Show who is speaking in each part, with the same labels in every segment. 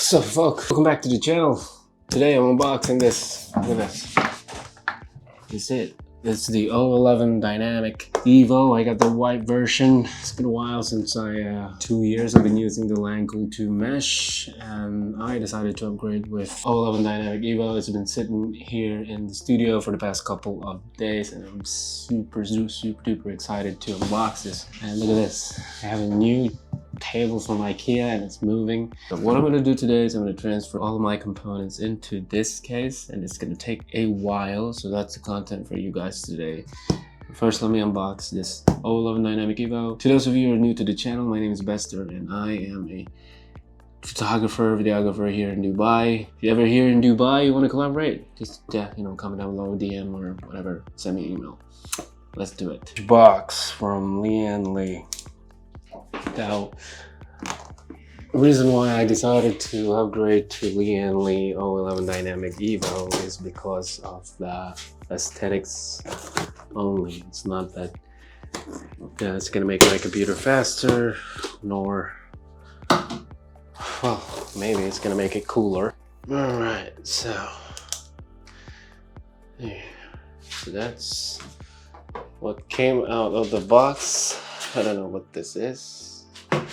Speaker 1: What's up, folks? Welcome back to the channel. Today I'm unboxing this. Look at this. This is it. It's the O11 Dynamic Evo. I got the white version. It's been a while since 2 years I've been using the Langcool 2 mesh, and I decided to upgrade with O11 Dynamic Evo. It's been sitting here in the studio for the past couple of days, and I'm super duper excited to unbox this. And look at this. I have a new table from IKEA and it's moving. But what I'm going to do today is I'm going to transfer all of my components into this case, and it's going to take a while, so that's the content for you guys today. First, let me unbox this O11 Dynamic Evo. To those of you who are new to the channel, my name is Bester and I am a photographer, videographer here in Dubai. If you're ever here in Dubai, you want to collaborate, just comment down below, DM or whatever, send me an email. Let's do it. Box from Lee. Now, the reason why I decided to upgrade to Lee O11 Dynamic Evo is because of the aesthetics only. It's not that it's gonna make my computer faster, nor, well, maybe it's gonna make it cooler. All right, so that's what came out of the box. I don't know what this is. What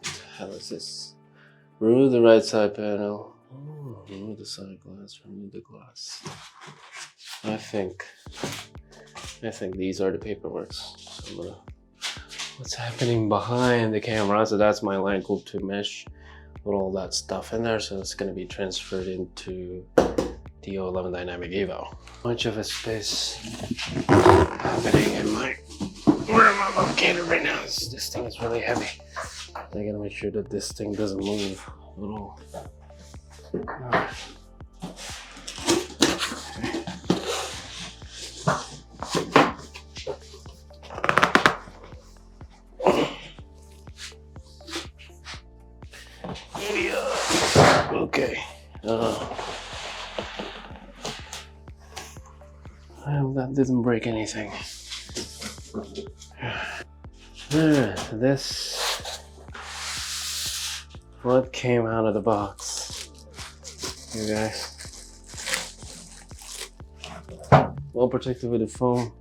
Speaker 1: the hell is this? Remove the right side panel. Oh, remove the side glass. Remove the glass. I think these are the paperwork. So what's happening behind the camera? So that's my Langcool 2 mesh with all that stuff in there. So it's going to be transferred into the O11 Dynamic Evo. Much of a space happening in my. Where am I located right now? This thing is really heavy. I gotta make sure that this thing doesn't move at all. Alright. Okay. I hope that didn't break anything. This what came out of the box, you guys. Well protected with the foam.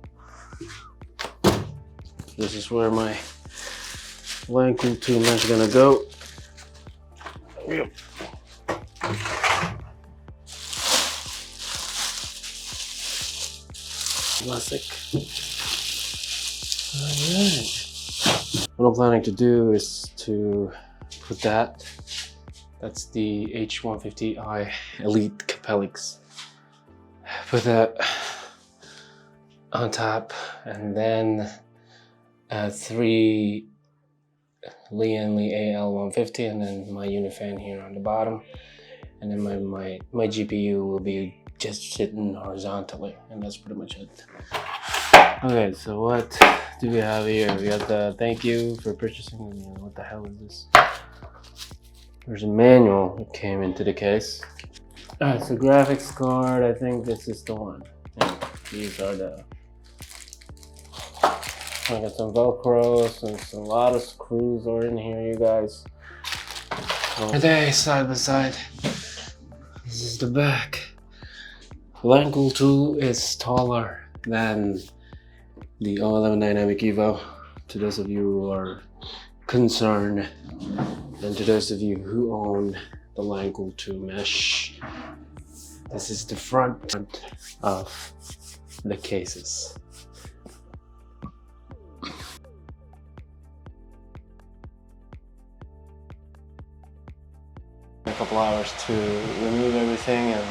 Speaker 1: This is where my Langcool 2 mesh is gonna go. Yep. Plastic. Alright. What I'm planning to do is to put that's the H150i Elite Capellix. Put that on top, and then 3 Lee AL150, and then my Unifan here on the bottom, and then my GPU will be just sitting horizontally, and that's pretty much it. Okay, so what do we have here? We got the thank you for purchasing. What the hell is this? There's a manual that came into the case. Alright, so graphics card, I think this is the one. Yeah, these are the. I got some Velcros and a lot of screws are in here, you guys. Are they side by side? This is the back. Langcool 2 is taller than the O11 Dynamic Evo, to those of you who are concerned, and to those of you who own the Langcool 2 mesh, this is the front of the cases. A couple hours to remove everything, and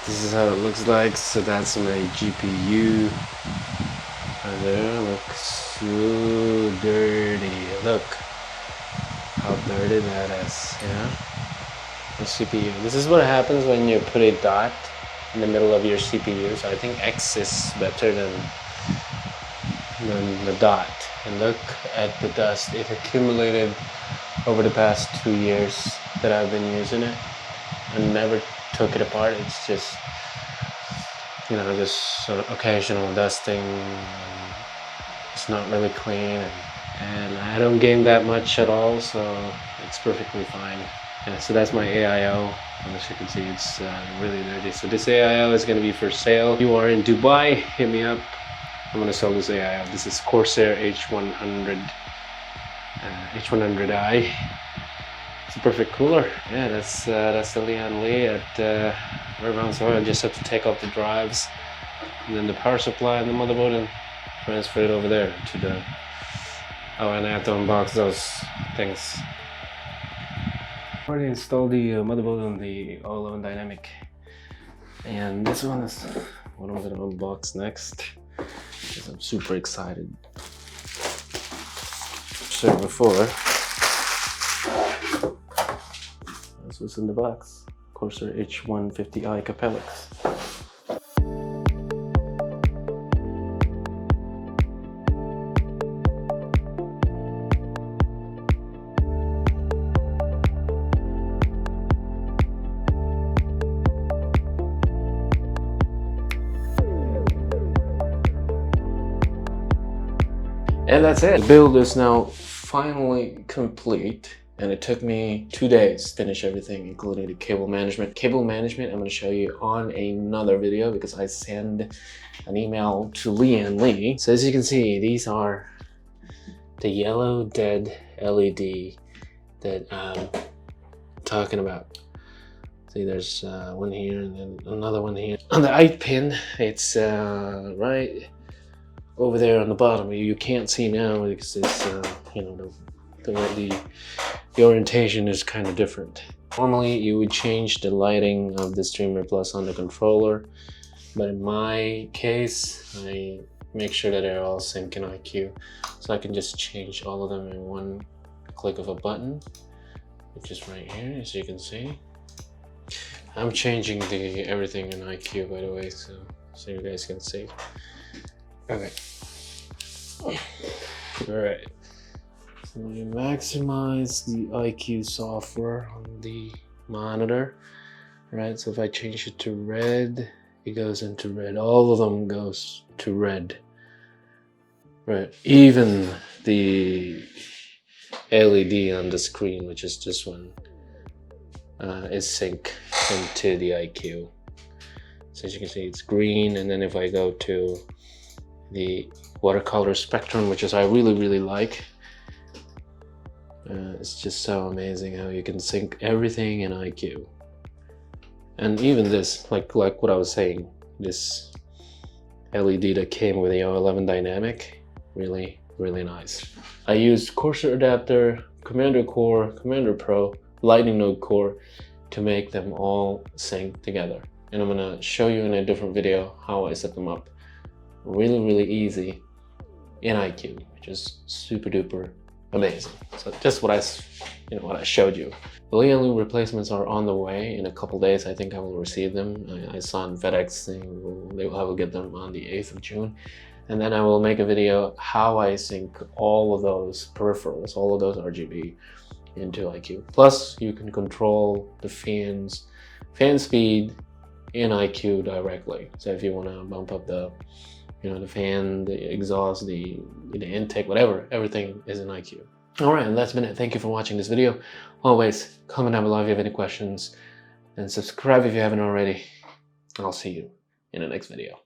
Speaker 1: this is how it looks like. So that's my GPU. And there, looks so dirty. Look how dirty that is. Yeah, the CPU. This is what happens when you put a dot in the middle of your CPU. So I think X is better than the dot. And look at the dust it accumulated over the past 2 years that I've been using it. I never took it apart. It's just, just sort of occasional dusting. It's not really clean, and I don't game that much at all, so it's perfectly fine. Yeah, so that's my AIO. As you can see, it's really dirty. So this AIO is going to be for sale. If you are in Dubai, hit me up. I'm going to sell this AIO. This is Corsair H100 H100i. It's a perfect cooler. Yeah, that's the Lian Li at Riverbound. So I just have to take off the drives and then the power supply and the motherboard and transfer it over there to the. Oh, and I have to unbox those things. I already installed the motherboard on the O11 Dynamic, and this one is what I'm going to unbox next because I'm super excited. Said before, that's what's in the box. Corsair H150i Capellix. And that's it. The build is now finally complete, and it took me 2 days to finish everything, including the cable management. Cable management I'm going to show you on another video because I send an email to Lian Li. So as you can see, these are the yellow dead LED that I'm talking about. See, there's one here and then another one here. On the 8 pin, it's right over there on the bottom. You can't see now because it's you know, the orientation is kind of different. Normally you would change the lighting of the Streamer Plus on the controller, but in my case I make sure that they're all sync in IQ, so I can just change all of them in one click of a button, which is right here. As you can see, I'm changing the everything in IQ, by the way, so you guys can see. Okay. Alright. So you maximize the IQ software on the monitor. Right, so if I change it to red, it goes into red. All of them goes to red. Right. Even the LED on the screen, which is this one, is sync into the IQ. So as you can see, it's green, and then if I go to the watercolor spectrum, which is I really like, it's just so amazing how you can sync everything in IQ. And even this, like what I was saying, this LED that came with the O11 Dynamic, really nice. I used Corsair adapter, Commander Core, Commander Pro, Lightning Node Core to make them all sync together. And I'm gonna show you in a different video how I set them up. Really easy in IQ, which is super duper amazing. So just what I showed you. The Lian Li replacements are on the way. In a couple days I think I will receive them. I saw in FedEx I will get them on the 8th of June, and then I will make a video how I sync all of those peripherals, all of those RGB into IQ. Plus you can control the fan speed in IQ directly. So if you want to bump up the the fan, the exhaust, the intake, whatever, everything is in IQ. Alright, and that's been it. Thank you for watching this video. Always comment down below if you have any questions, and subscribe if you haven't already. I'll see you in the next video.